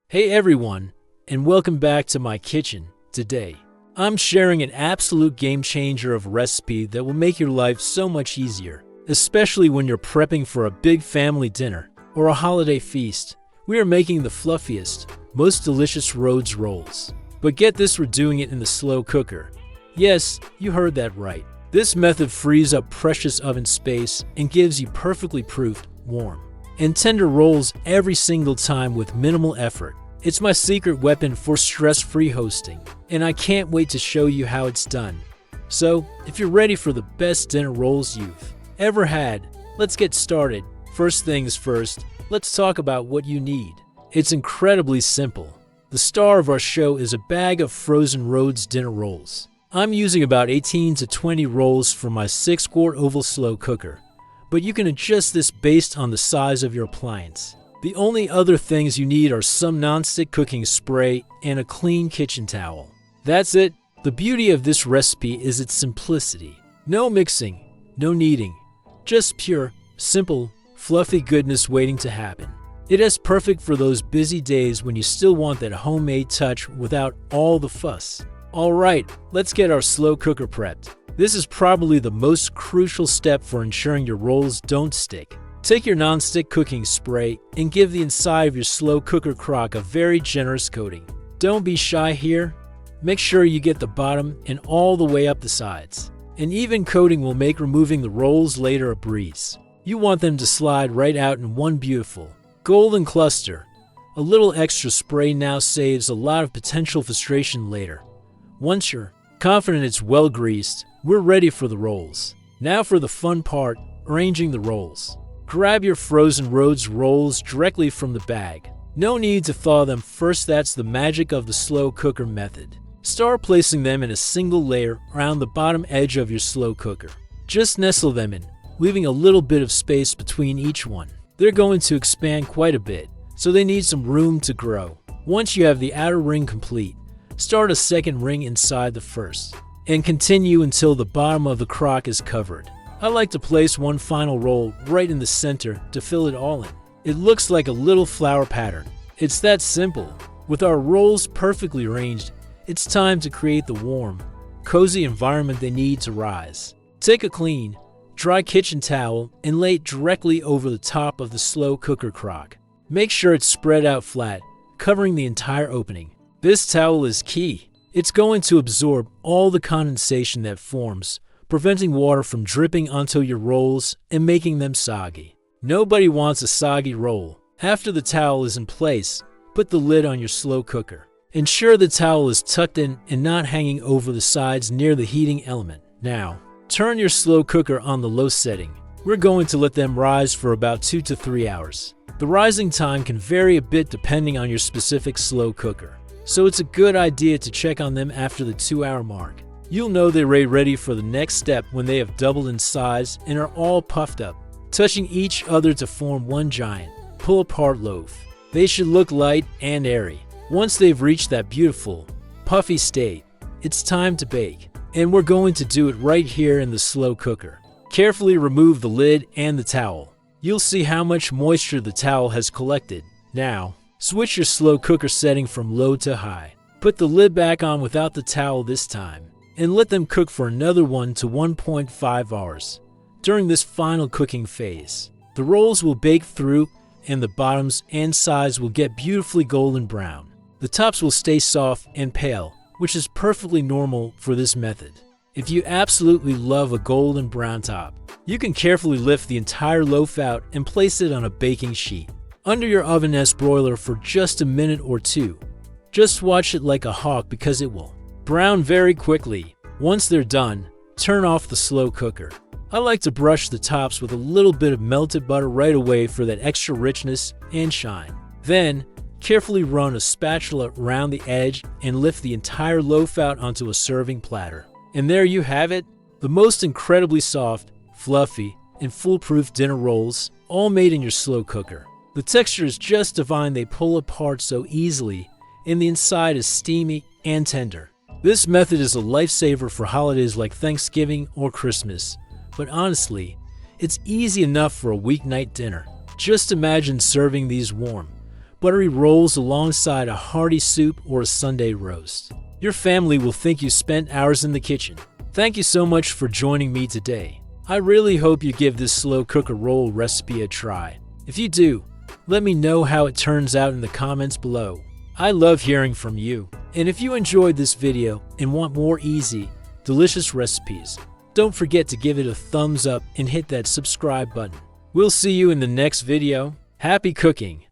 Hey everyone, and welcome back to my kitchen. Today, I'm sharing an absolute game changer of a recipe that will make your life so much easier, especially when you're prepping for a big family dinner or a holiday feast. We are making the fluffiest, most delicious Rhodes Rolls. But get this, we're doing it in the slow cooker. Yes, you heard that right. This method frees up precious oven space and gives you perfectly proofed, warm, and tender rolls every single time with minimal effort. It's my secret weapon for stress-free hosting, and I can't wait to show you how it's done. So, if you're ready for the best dinner rolls you've ever had, let's get started. First things first, let's talk about what you need. It's incredibly simple. The star of our show is a bag of frozen Rhodes dinner rolls. I'm using about 18 to 20 rolls for my 6-quart oval slow cooker, but you can adjust this based on the size of your appliance. The only other things you need are some non-stick cooking spray and a clean kitchen towel. That's it. The beauty of this recipe is its simplicity. No mixing, no kneading, just pure, simple, fluffy goodness waiting to happen. It is perfect for those busy days when you still want that homemade touch without all the fuss. Alright, let's get our slow cooker prepped. This is probably the most crucial step for ensuring your rolls don't stick. Take your non-stick cooking spray and give the inside of your slow cooker crock a very generous coating. Don't be shy here. Make sure you get the bottom and all the way up the sides. An even coating will make removing the rolls later a breeze. You want them to slide right out in one beautiful golden cluster. A little extra spray now saves a lot of potential frustration later. Once you're confident it's well greased, we're ready for the rolls. Now for the fun part, arranging the rolls. Grab your frozen Rhodes rolls directly from the bag. No need to thaw them first, that's the magic of the slow cooker method. Start placing them in a single layer around the bottom edge of your slow cooker. Just nestle them in, leaving a little bit of space between each one. They're going to expand quite a bit, so they need some room to grow. Once you have the outer ring complete, start a second ring inside the first, and continue until the bottom of the crock is covered. I like to place one final roll right in the center to fill it all in. It looks like a little flower pattern. It's that simple. With our rolls perfectly arranged, it's time to create the warm, cozy environment they need to rise. Take a clean, dry kitchen towel and lay it directly over the top of the slow cooker crock. Make sure it's spread out flat, covering the entire opening. This towel is key. It's going to absorb all the condensation that forms, preventing water from dripping onto your rolls and making them soggy. Nobody wants a soggy roll. After the towel is in place, put the lid on your slow cooker. Ensure the towel is tucked in and not hanging over the sides near the heating element. Now, turn your slow cooker on the low setting. We're going to let them rise for about 2 to 3 hours. The rising time can vary a bit depending on your specific slow cooker, so it's a good idea to check on them after the 2-hour mark. You'll know they're ready for the next step when they have doubled in size and are all puffed up, touching each other to form one giant, pull-apart loaf. They should look light and airy. Once they've reached that beautiful, puffy state, it's time to bake. And we're going to do it right here in the slow cooker. Carefully remove the lid and the towel. You'll see how much moisture the towel has collected. Now, switch your slow cooker setting from low to high. Put the lid back on without the towel this time, and let them cook for another 1 to 1.5 hours. During this final cooking phase, the rolls will bake through and the bottoms and sides will get beautifully golden brown. The tops will stay soft and pale, which is perfectly normal for this method. If you absolutely love a golden brown top, you can carefully lift the entire loaf out and place it on a baking sheet under your oven S broiler for just a minute or two. Just watch it like a hawk because it will brown very quickly. Once they're done, turn off the slow cooker. I like to brush the tops with a little bit of melted butter right away for that extra richness and shine. Then, carefully run a spatula around the edge and lift the entire loaf out onto a serving platter. And there you have it, the most incredibly soft, fluffy, and foolproof dinner rolls, all made in your slow cooker. The texture is just divine, they pull apart so easily, and the inside is steamy and tender. This method is a lifesaver for holidays like Thanksgiving or Christmas, but honestly, it's easy enough for a weeknight dinner. Just imagine serving these warm, buttery rolls alongside a hearty soup or a Sunday roast. Your family will think you spent hours in the kitchen. Thank you so much for joining me today. I really hope you give this slow cooker roll recipe a try. If you do, let me know how it turns out in the comments below. I love hearing from you. And if you enjoyed this video and want more easy, delicious recipes, don't forget to give it a thumbs up and hit that subscribe button. We'll see you in the next video. Happy cooking!